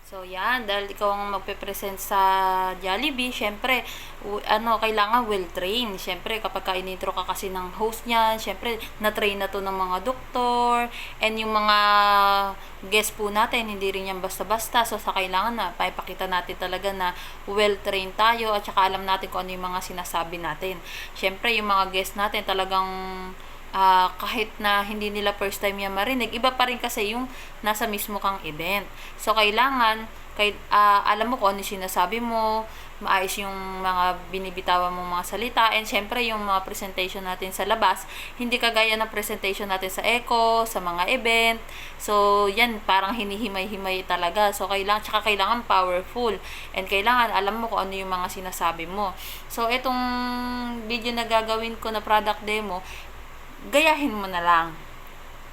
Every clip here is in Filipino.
So, yan, dahil ikaw ang magpe-present sa Jollibee, syempre, kailangan well-trained. Syempre, kapag ka-intro ka kasi ng host niyan, syempre, na-train na to ng mga doktor, and yung mga guest po natin, hindi rin yan basta-basta. So, sa kailangan na, paipakita natin talaga na well-trained tayo, at saka alam natin kung ano yung mga sinasabi natin. Syempre, yung mga guest natin talagang kahit na hindi nila first time yan marinig, iba pa rin kasi yung nasa mismo kang event. So, kailangan, alam mo kung ano yung sinasabi mo, maayos yung mga binibitawan mong mga salita, and syempre yung mga presentation natin sa labas, hindi kagaya ng presentation natin sa Eco, sa mga event. So, yan, parang hinihimay-himay talaga. So, kailangan powerful. And kailangan, alam mo kung ano yung mga sinasabi mo. So, itong video na gagawin ko na product demo, gayahin mo na lang.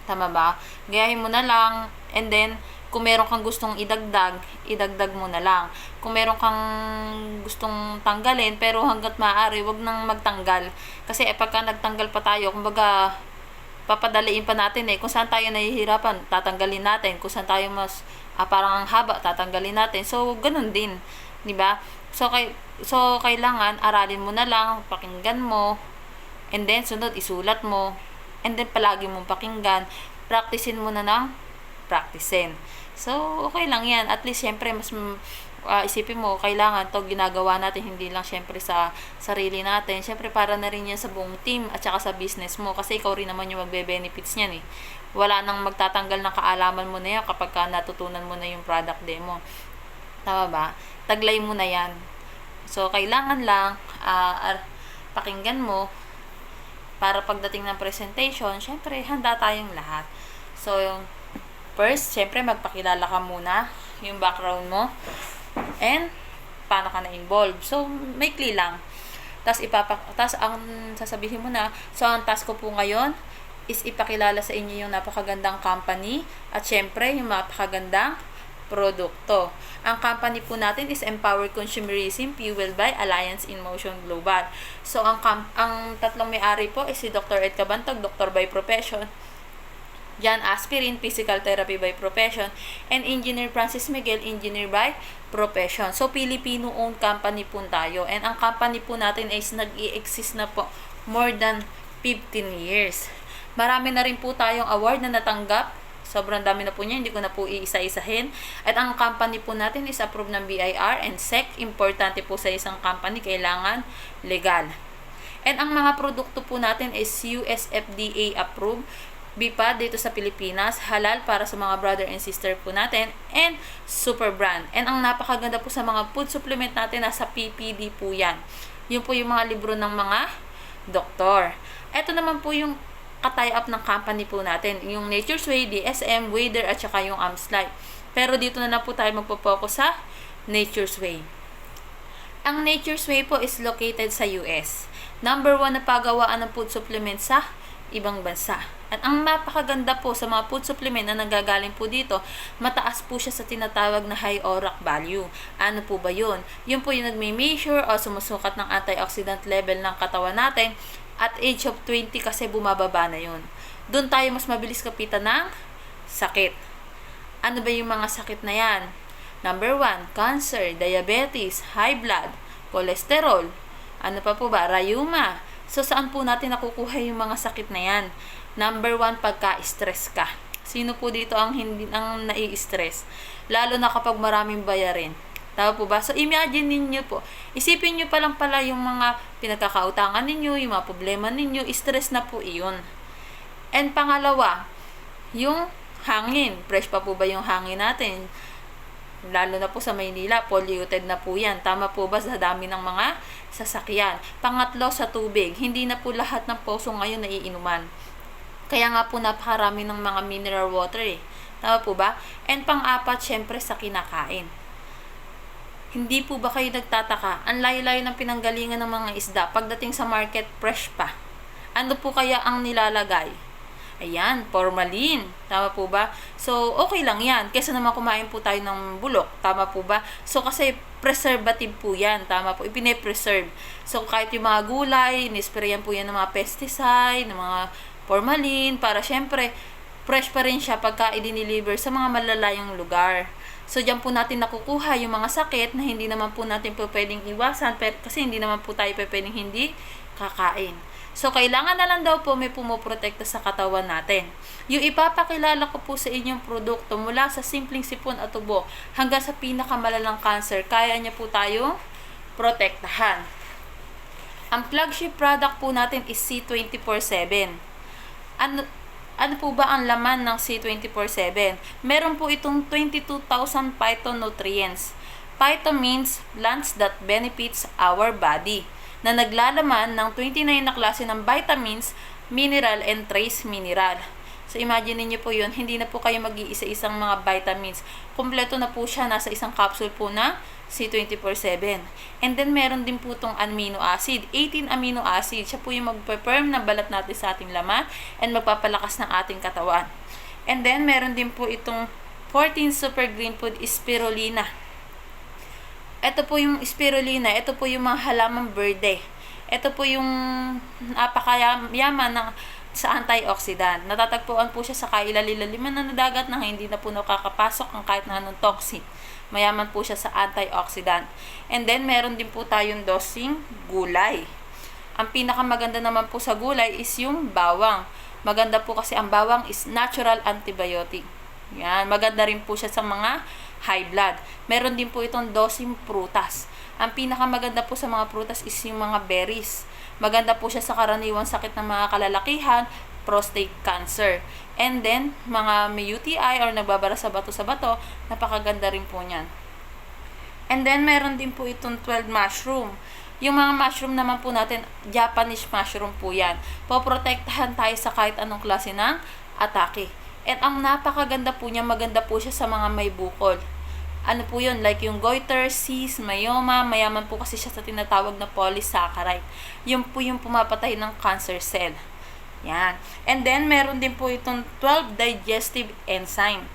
Tama ba? Gayahin mo na lang, and then, kung meron kang gustong idagdag mo na lang. Kung meron kang gustong tanggalin, pero hanggat maaari, wag nang magtanggal. Kasi pagka nagtanggal pa tayo, kumbaga, papadaliin pa natin kung saan tayo nahihirapan, tatanggalin natin. Kung saan tayo mas parang ang haba, tatanggalin natin. So, ganun din. 'Di ba? So, kailangan, aralin mo na lang, pakinggan mo, and then, sunod, isulat mo. And then, palagi mong pakinggan. Practicein mo na ng practicein. So, okay lang yan. At least, syempre, mas isipin mo, kailangan to ginagawa natin, hindi lang syempre sa sarili natin. Syempre, para na rin yan sa buong team at saka sa business mo. Kasi ikaw rin naman yung magbe-benefits niyan Wala nang magtatanggal ng kaalaman mo na yan kapag ka natutunan mo na yung product demo. Tama ba? Taglay mo na yan. So, kailangan lang pakinggan mo para pagdating ng presentation, syempre, handa tayong lahat. So, first, syempre, magpakilala ka muna yung background mo and paano ka na-involve. So, maikli lang. Tapos, ang sasabihin mo na, so, ang task ko po ngayon is ipakilala sa inyo yung napakagandang company at syempre, yung napakagandang produkto. Ang company po natin is Empower Consumerism, fueled by Alliance in Motion Global. So, ang tatlong may-ari po is si Dr. Ed Cabantag, Dr. by profession, John Aspirin, Physical Therapy by profession, and Engineer Francis Miguel, Engineer by profession. So, Filipino-owned company po tayo. And ang company po natin is nag-i-exist na po more than 15 years. Marami na rin po tayong award na natanggap. Sobrang dami na po niya, hindi ko na po iisa-isahin. At ang company po natin is approved ng BIR and SEC. Importante po sa isang company, kailangan legal. And ang mga produkto po natin is US FDA approved, BPA dito sa Pilipinas, halal para sa mga brother and sister po natin, and super brand. And ang napakaganda po sa mga food supplement natin, nasa PPD po yan. Yun po yung mga libro ng mga doktor. Ito naman po yung ka-tie up ng company po natin, yung Nature's Way, DSM, Wader, at saka yung Amslite. Pero dito na po tayo magpo-focus sa Nature's Way. Ang Nature's Way po is located sa US. Number 1 na pagawaan ng food supplement sa ibang bansa. At ang napakaganda po sa mga food supplement na nanggagaling po dito, mataas po siya sa tinatawag na high ORAC value. Ano po ba yun? Yun po yung nagme-measure o sumusukat ng antioxidant level ng katawan natin. At age of 20 kasi bumababa na yun. Doon tayo mas mabilis kapitan ng sakit. Ano ba yung mga sakit na yan? Number 1, cancer, diabetes, high blood, cholesterol. Ano pa po ba? Rheuma. So, saan po natin nakukuha yung mga sakit na yan? Number 1, pagka-stress ka. Sino po dito ang nai-stress? Lalo na kapag maraming bayarin. Tama po ba? So, imagine ninyo po. Isipin nyo pa lang pala yung mga pinagkakautangan ninyo, yung mga problema ninyo, stress na po iyon. And pangalawa, yung hangin. Fresh pa po ba yung hangin natin? Lalo na po sa Maynila, polluted na po yan. Tama po ba sa dami ng mga sasakyan? Pangatlo, sa tubig. Hindi na po lahat ng poso ngayon naiinuman. Kaya nga po napakarami ng mga mineral water Tama po ba? And pang-apat, syempre sa kinakain. Hindi po ba kayo nagtataka? Ang layo-layo ng pinanggalingan ng mga isda. Pagdating sa market, fresh pa. Ano po kaya ang nilalagay? Ayan, formalin. Tama po ba? So, okay lang yan. Kesa naman kumain po tayo ng bulok. Tama po ba? So, kasi preservative po yan. Tama po. Ipine-preserve. So, kahit yung mga gulay, nisprayan po yan ng mga pesticide, ng mga formalin, para syempre, fresh pa rin siya pagka i-deliver sa mga malalayong lugar. So, diyan po natin nakukuha yung mga sakit na hindi naman po natin po pwedeng iwasan kasi hindi naman po tayo pwedeng hindi kakain. So, kailangan na lang daw po may pumoprotekta sa katawan natin. Yung ipapakilala ko po sa inyong produkto mula sa simpleng sipon at tubo hanggang sa pinakamalalang cancer, kaya niya po tayo protektahan. Ang flagship product po natin is C24/7. Ano po ba ang laman ng C24/7? Meron po itong 22,000 phytonutrients. Phyto means plants that benefits our body, na naglalaman ng 29 na klase ng vitamins, mineral, and trace mineral. So, imagine niyo po yun, hindi na po kayo mag-iisa-isang mga vitamins. Kompleto na po siya, nasa isang capsule po na C24/7. And then, meron din po itong amino acid. 18 amino acid. Siya po yung mag-firm na balat natin sa ating laman and magpapalakas ng ating katawan. And then, meron din po itong 14 super green food spirulina. Ito po yung spirulina. Ito po yung mga halamang berde. Ito po yung napakayaman ng sa antioxidant. Natatagpuan po siya sa kailaliman ng dagat na hindi na po nakakapasok ang kahit na anong toxin. Mayaman po siya sa antioxidant. And then, meron din po tayong dosing gulay. Ang pinakamaganda naman po sa gulay is yung bawang. Maganda po kasi ang bawang is natural antibiotic. Yan. Maganda rin po siya sa mga high blood. Meron din po itong dosing prutas. Ang pinakamaganda po sa mga prutas is yung mga berries. Maganda po siya sa karaniwang sakit ng mga kalalakihan, prostate cancer. And then, mga may UTI or nagbabara sa bato, napakaganda rin po niyan. And then, meron din po itong 12 mushroom. Yung mga mushroom naman po natin, Japanese mushroom po yan. Poprotektahan tayo sa kahit anong klase ng atake. At ang napakaganda po niya, maganda po siya sa mga may bukol. Ano po yun? Like yung goiter, cyst, myoma, mayaman po kasi siya sa tinatawag na polysaccharide. Yun po yung pumapatay ng cancer cell. Yan. And then, meron din po itong 12 digestive enzyme.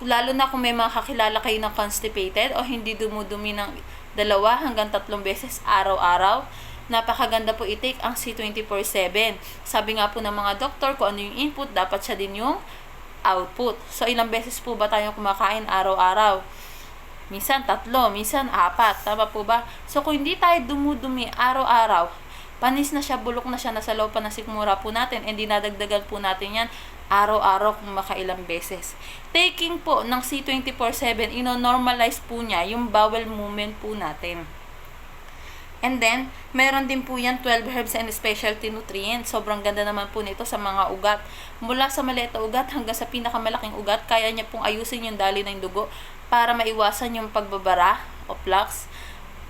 Lalo na kung may mga kakilala kayo ng constipated o hindi dumudumi ng 2 hanggang 3 beses araw-araw, napakaganda po i-take ang C24/7. Sabi nga po ng mga doktor, kung ano yung input, dapat siya din yung output. So, ilang beses po ba tayo kumakain araw-araw? Minsan 3, minsan 4. Tama po ba? So, kung hindi tayo dumudumi araw-araw, panis na siya, bulok na siya, nasa loob pa ng sikmura po natin, and dinadagdagan po natin yan araw-araw kung makailang beses. Taking po ng C24/7, ino-normalize po niya yung bowel movement po natin. And then, meron din po yan 12 herbs and specialty nutrients. Sobrang ganda naman po nito sa mga ugat. Mula sa maliit na ugat hanggang sa pinakamalaking ugat, kaya niya pong ayusin yung daloy ng dugo para maiwasan yung pagbabara o plaques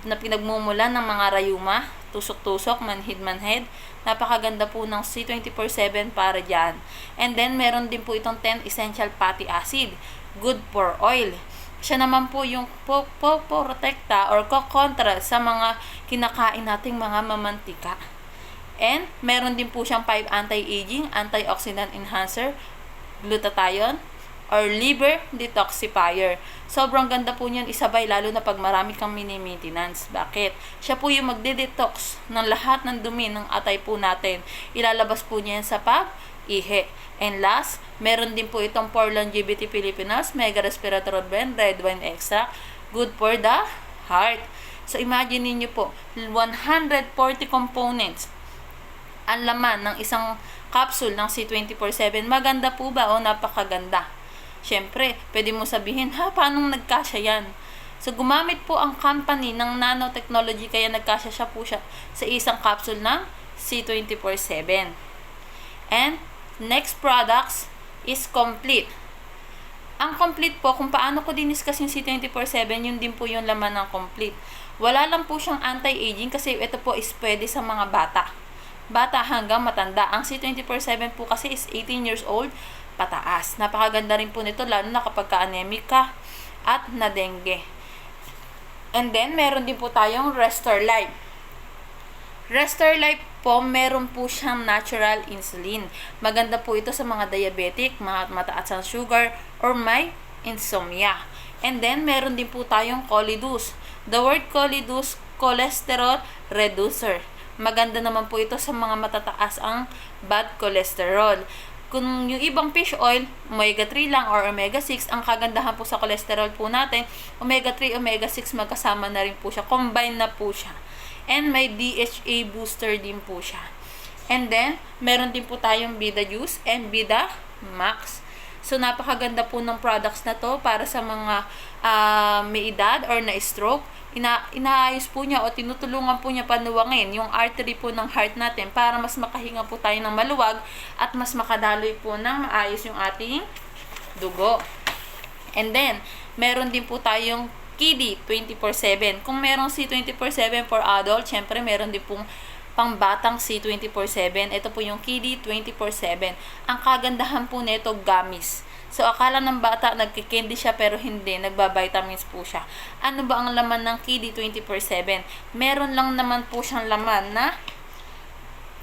na pinagmumulan ng mga rayuma, tusok-tusok, manhid-manhid. Napakaganda po ng C24/7 para dyan. And then, meron din po itong 10 essential fatty acid. Good for oil. Siya naman po yung protekta or kontra sa mga kinakain nating mga mamantika. And meron din po siyang 5 anti-aging, antioxidant enhancer, glutathione, or liver detoxifier. Sobrang ganda po niyan isabay, lalo na pag marami kang mini-maintenance. Bakit? Siya po yung magde-detox ng lahat ng dumi ng atay po natin. Ilalabas po niya yan sa pag-ihi. And last, meron din po itong for longevity Filipinos, mega resveratrol blend, red wine extract, good for the heart. So, imagine niyo po, 140 components ang laman ng isang capsule ng C24/7. Maganda po ba o napakaganda? Siyempre, pwede mo sabihin, paano nagkasya yan? So, gumamit po ang company ng nanotechnology, kaya nagkasya siya po siya sa isang capsule ng C24/7. And, next products is complete. Ang complete po, kung paano ko diniscuss yung C24/7, yun din po yung laman ng complete. Wala lang po siyang anti-aging kasi ito po is pwede sa mga bata. Bata hanggang matanda. Ang C24/7 po kasi is 18 years old pataas. Napakaganda rin po nito lalo na kapag ka-anemic ka at na-dengue. And then, meron din po tayong Restore Life. Restore Life po, meron po siyang natural insulin. Maganda po ito sa mga diabetic, mga mataas ang sugar, or may insomnia. And then, meron din po tayong Cholidus. The word Cholidus, cholesterol reducer. Maganda naman po ito sa mga matataas ang bad cholesterol. Kung yung ibang fish oil, omega-3 lang or omega-6, ang kagandahan po sa cholesterol po natin, omega-3, omega-6 magkasama na rin po siya. Combine na po siya. And may DHA booster din po siya. And then, meron din po tayong Vida Juice and Vida Max. So, napakaganda po ng products na to para sa mga may edad or na-stroke. Inaayos po niya o tinutulungan po niya panuwangin yung artery po ng heart natin para mas makahinga po tayo ng maluwag at mas makadaloy po ng maayos yung ating dugo. And then, meron din po tayong Kiddy 24/7. Kung merong C 24/7 for adult, syempre meron din pong pangbatang C 24/7. Ito po yung Kiddy 24/7. Ang kagandahan po nito, gummies. So, akala ng bata nagkikindy siya pero hindi, nagba-vitamins po siya. Ano ba ang laman ng Kiddy 24/7? Meron lang naman po siyang laman na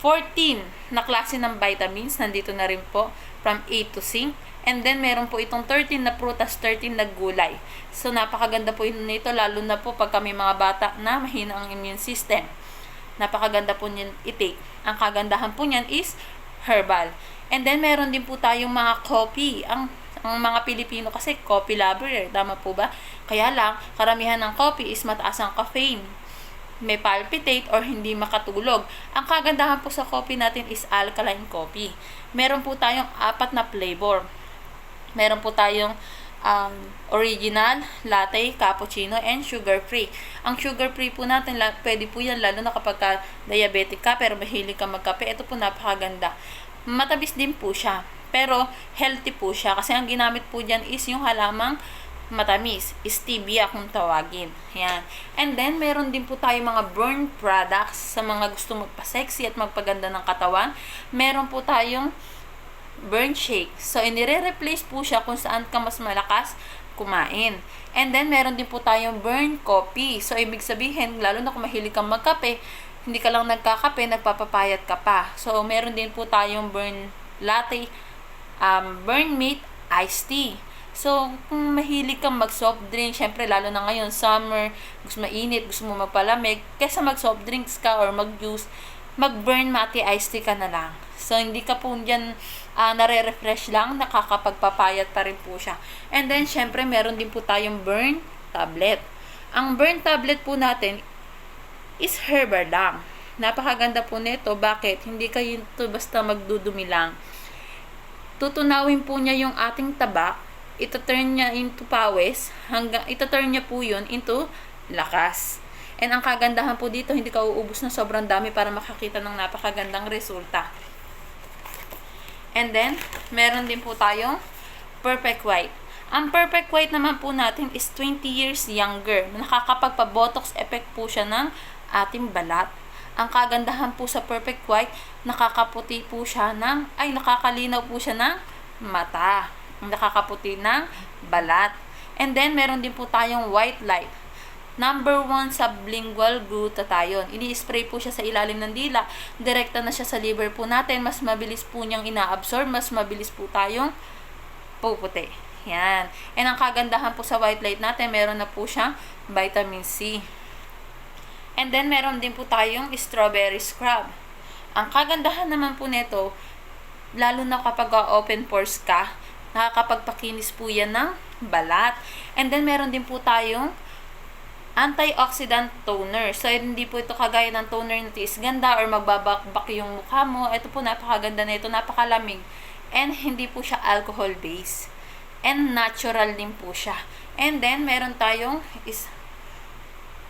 14 na klase ng vitamins, nandito na rin po, from A to zinc. And then, meron po itong 13 na prutas, 13 na gulay. So, napakaganda po nito, lalo na po pag kami mga bata na mahina ang immune system. Napakaganda po niyan i-take. Ang kagandahan po niyan is herbal. And then, meron din po tayong mga coffee. Ang mga Pilipino kasi coffee lover, tama po ba? Kaya lang, karamihan ng coffee is mataas ang caffeine. May palpitate or hindi makatulog. Ang kagandahan po sa coffee natin is alkaline coffee. Meron po tayong 4 na flavor. Meron po tayong original, latte, cappuccino, and sugar-free. Ang sugar-free po natin, pwede po yan lalo na kapag diabetic ka pero mahilig ka magkape. Ito po napakaganda. Matabis din po siya, pero healthy po siya kasi ang ginamit po dyan is yung halamang matamis, stevia kung tawagin. Yan. And then, meron din po tayo mga burn products sa mga gusto magpa-sexy at magpaganda ng katawan. Meron po tayong burn shake. So, inire-replace po siya kung saan ka mas malakas kumain. And then, meron din po tayong burn coffee. So, ibig sabihin, lalo na kung mahilig kang magkape, hindi ka lang nagkakape, nagpapapayat ka pa. So, meron din po tayong burn latte, burn meat, iced tea. So, kung mahilig kang mag-soft drink, syempre, lalo na ngayon, summer, gusto mainit, gusto mo magpalamig, kaysa mag-soft drinks ka or mag-juice, mag-burn mate iced tea ka na lang. So, hindi ka po dyan nare-refresh lang, nakakapagpapayat pa rin po siya. And then, syempre, meron din po tayong burn tablet. Ang burn tablet po natin is herbal lang. Napakaganda po nito. Bakit? Hindi kayo ito basta magdudumi lang. Tutunawin po niya yung ating taba, ito-turn niya into pawis, ito-turn niya po yun into lakas. And ang kagandahan po dito, hindi ka uubos na sobrang dami para makakita ng napakagandang resulta. And then, meron din po tayong Perfect White. Ang Perfect White naman po natin is 20 years younger. Nakakapagpa-botox effect po siya ng ating balat. Ang kagandahan po sa Perfect White, nakakaputi po siya nakakalinaw po siya ng mata. Nakakaputi ng balat. And then, meron din po tayong White Light. Number 1 sublingual glutathione. Ini-spray po siya sa ilalim ng dila. Direkta na siya sa liver po natin. Mas mabilis po niyang ina-absorb. Mas mabilis po tayong puputi. Yan. And ang kagandahan po sa White Light natin, meron na po siyang vitamin C. And then, meron din po tayong strawberry scrub. Ang kagandahan naman po nito, lalo na kapag open pores ka, nakakapagpakinis po yan ng balat. And then, meron din po tayong antioxidant toner. So, hindi po ito kagaya ng toner na tiis ganda or magbabakbak yung mukha mo. Ito po, napakaganda na ito, napakalamig. And hindi po siya alcohol based. And natural din po siya. And then, meron tayong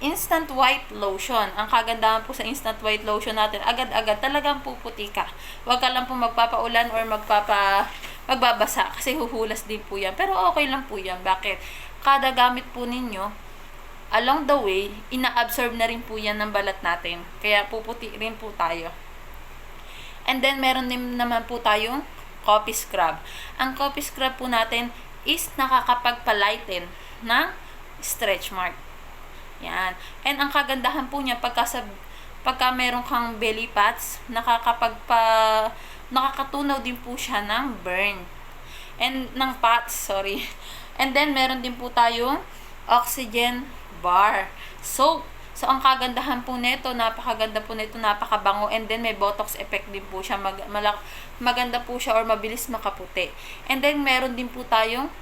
instant white lotion. Ang kagandahan po sa instant white lotion natin, agad-agad talagang puputi ka. Huwag ka lang po magpapaulan or magbabasa kasi huhulas din po yan. Pero okay lang po yan. Bakit? Kada gamit po ninyo, along the way, ina-absorb na rin po yan ng balat natin. Kaya puputi rin po tayo. And then, meron din naman po tayong coffee scrub. Ang coffee scrub po natin is nakakapagpalighten ng stretch mark. Yan. And ang kagandahan po niya, pagka meron kang belly fats, nakakatunaw din po siya ng burn. And ng fats, sorry. And then, meron din po tayong oxygen bar. So So, ang kagandahan po nito, napakaganda po nito, napakabango, and then may botox effect din po siya. Maganda po siya or mabilis makaputi. And then, meron din po tayong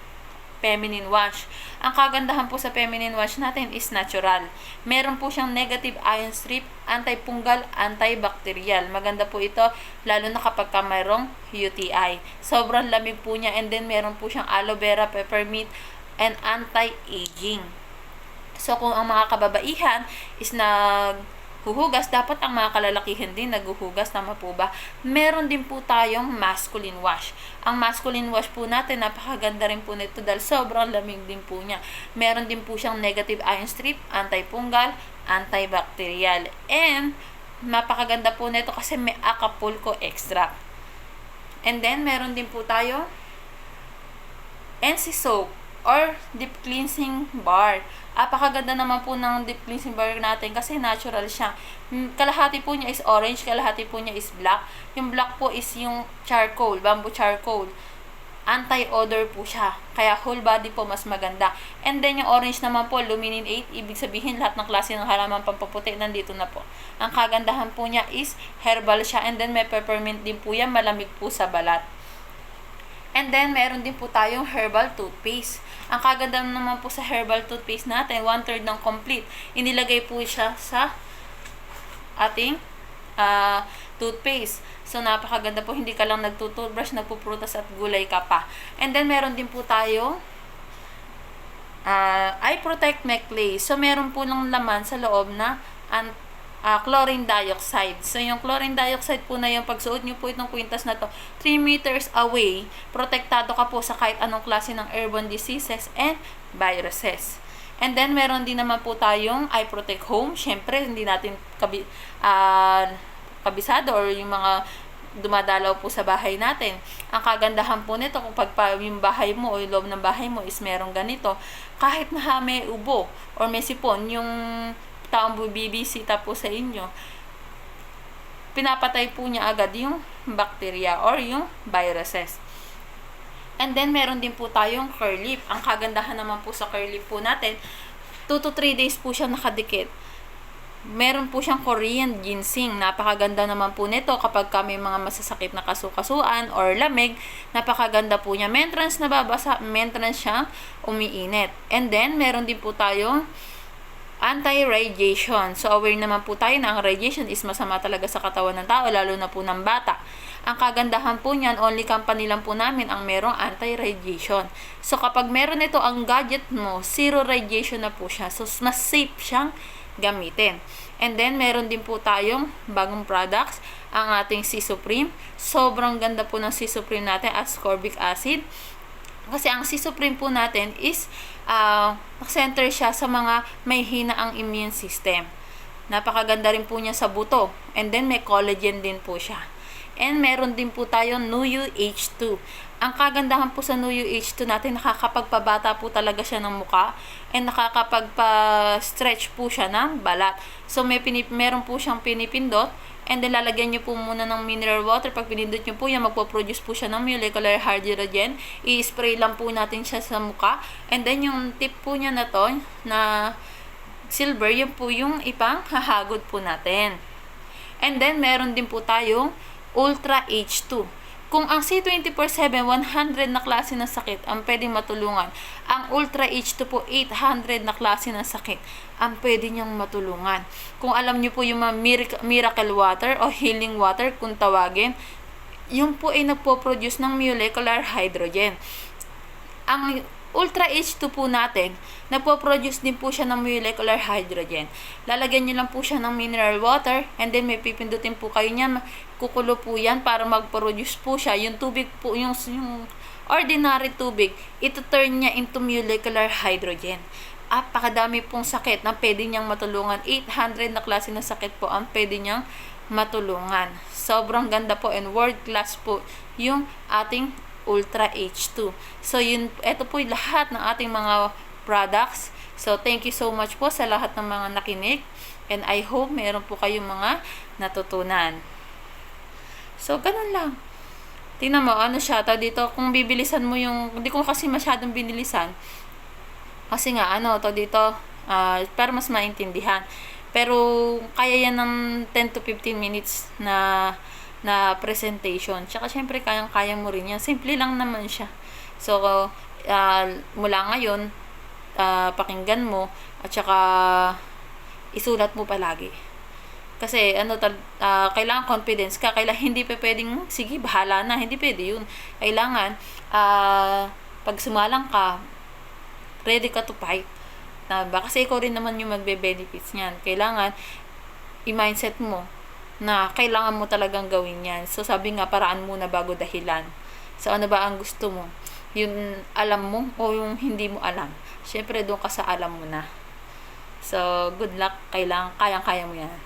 feminine wash. Ang kagandahan po sa feminine wash natin is natural. Meron po siyang negative ion strip, anti-fungal, antibacterial. Maganda po ito, lalo na kapag ka mayroong UTI. Sobrang lamig po niya, and then meron po siyang aloe vera, peppermint, and anti-aging. So, kung ang mga kababaihan is huhugas, dapat ang mga kalalakihan din naghuhugas, tama po ba? Meron din po tayong masculine wash. Ang masculine wash po natin, napakaganda rin po nito dahil sobrang lamig din po niya. Meron din po siyang negative ion strip, anti-fungal, antibacterial. And, napakaganda po nito kasi may Acapulco extract. And then, meron din po tayo NC soap or deep cleansing bar. Apakaganda naman po ng deep cleansing bar natin kasi natural siya. Kalahati po niya is orange, kalahati po niya is black. Yung black po is yung charcoal, bamboo charcoal. Anti-odor po siya. Kaya whole body po mas maganda. And then yung orange naman po, luminin 8. Ibig sabihin lahat ng klase ng halaman pampaputi nandito na po. Ang kagandahan po niya is herbal siya. And then may peppermint din po yan, malamig po sa balat. And then, meron din po tayong herbal toothpaste. Ang kaganda naman po sa herbal toothpaste natin, 1/3 ng complete. Inilagay po siya sa ating toothpaste. So, napakaganda po. Hindi ka lang nagtutoothbrush, nagpuprutas at gulay ka pa. And then, meron din po tayo Eye Protect Necklace. So, meron po ng laman sa loob na chlorine dioxide. So, yung chlorine dioxide po na yung pagsuot nyo po itong kwintas na to, 3 meters away, protektado ka po sa kahit anong klase ng airborne diseases and viruses. And then, meron din naman po tayong Eye Protect Home. Siyempre, hindi natin kabisado or yung mga dumadalaw po sa bahay natin. Ang kagandahan po nito, kung yung bahay mo o yung loob ng bahay mo is merong ganito, kahit na may ubo or may sipon, yung taong bibisita po sa inyo, pinapatay po niya agad yung bacteria or yung viruses. And then, meron din po tayong curl lip. Ang kagandahan naman po sa curl lip po natin, 2 to 3 days po siya nakadikit. Meron po siyang Korean ginseng. Napakaganda naman po nito kapag kami mga masasakit na kasukasuan or lamig. Napakaganda po niya. Maintenance nababasa, maintenance siyang umiinit. And then, meron din po tayong anti-radiation. So, aware naman po tayo na ang radiation is masama talaga sa katawan ng tao, lalo na po ng bata. Ang kagandahan po niyan, only company lang po namin ang merong anti-radiation. So, kapag meron ito ang gadget mo, zero radiation na po siya. So, mas safe siyang gamitin. And then, meron din po tayong bagong products, ang ating C Supreme. Sobrang ganda po ng C Supreme natin, ascorbic acid. Kasi ang C Supreme po natin is center siya sa mga may hinaang immune system. Napakaganda rin po niya sa buto. And then may collagen din po siya. And meron din po tayong Nuyu H2. Ang kagandahan po sa Nuyu H2 natin, nakakapagpabata po talaga siya ng muka and nakakapagpa-stretch po siya ng balat. So meron po siyang pinipindot. And then, lalagyan nyo po muna ng mineral water. Pag pinindot nyo po yan, magpo-produce po siya ng molecular hydrogen. I-spray lang po natin siya sa muka. And then, yung tip po niya na to, na silver, yun po yung ipang hahagod po natin. And then, meron din po tayong Ultra H2. Kung ang C24/7, 100 na klase ng sakit ang pwedeng matulungan, ang Ultra H2 po, 800 na klase ng sakit ang pwede niyang matulungan. Kung alam niyo po yung mga miracle water o healing water, kung tawagin, yung po ay nagpo-produce ng molecular hydrogen. Ang Ultra H2 po natin, nagpo-produce din po siya ng molecular hydrogen. Lalagyan niyo lang po siya ng mineral water and then may pipindutin po kayo niyan. Kukulo po yan para mag-produce po siya. Yung tubig po, yung ordinary tubig, ito turn niya into molecular hydrogen. Apakadami pong sakit na pwede niyang matulungan. 800 na klase ng sakit po ang pwede niyang matulungan. Sobrang ganda po and world class po yung ating Ultra H2. So, ito po yung lahat ng ating mga products. So, thank you so much po sa lahat ng mga nakinig. And I hope meron po kayong mga natutunan. So, ganun lang. Tingnan mo, ano siya, dito, kung bibilisan mo yung, hindi ko kasi masyadong binilisan. Kasi nga, dito, para mas maintindihan. Pero kaya yan ng 10 to 15 minutes na presentation. Tsaka syempre kayang-kaya mo rin yan. Simple lang naman siya. So, mula ngayon, pakinggan mo at saka isulat mo palagi. Kasi kailangan confidence ka. Kailangan hindi pa pwedeng, sige, bahala na. Hindi pwede yun. Kailangan, pag sumalang ka, ready ka to fight. Kasi ikaw rin naman yung magbe-benefits niyan. Kailangan, i-mindset mo na kailangan mo talagang gawin yan. So, sabi nga, paraan muna bago dahilan. So, ano ba ang gusto mo? Yung alam mo o yung hindi mo alam? Siyempre, doon ka sa alam mo na. So, good luck. Kailangan, kayang-kaya mo yan.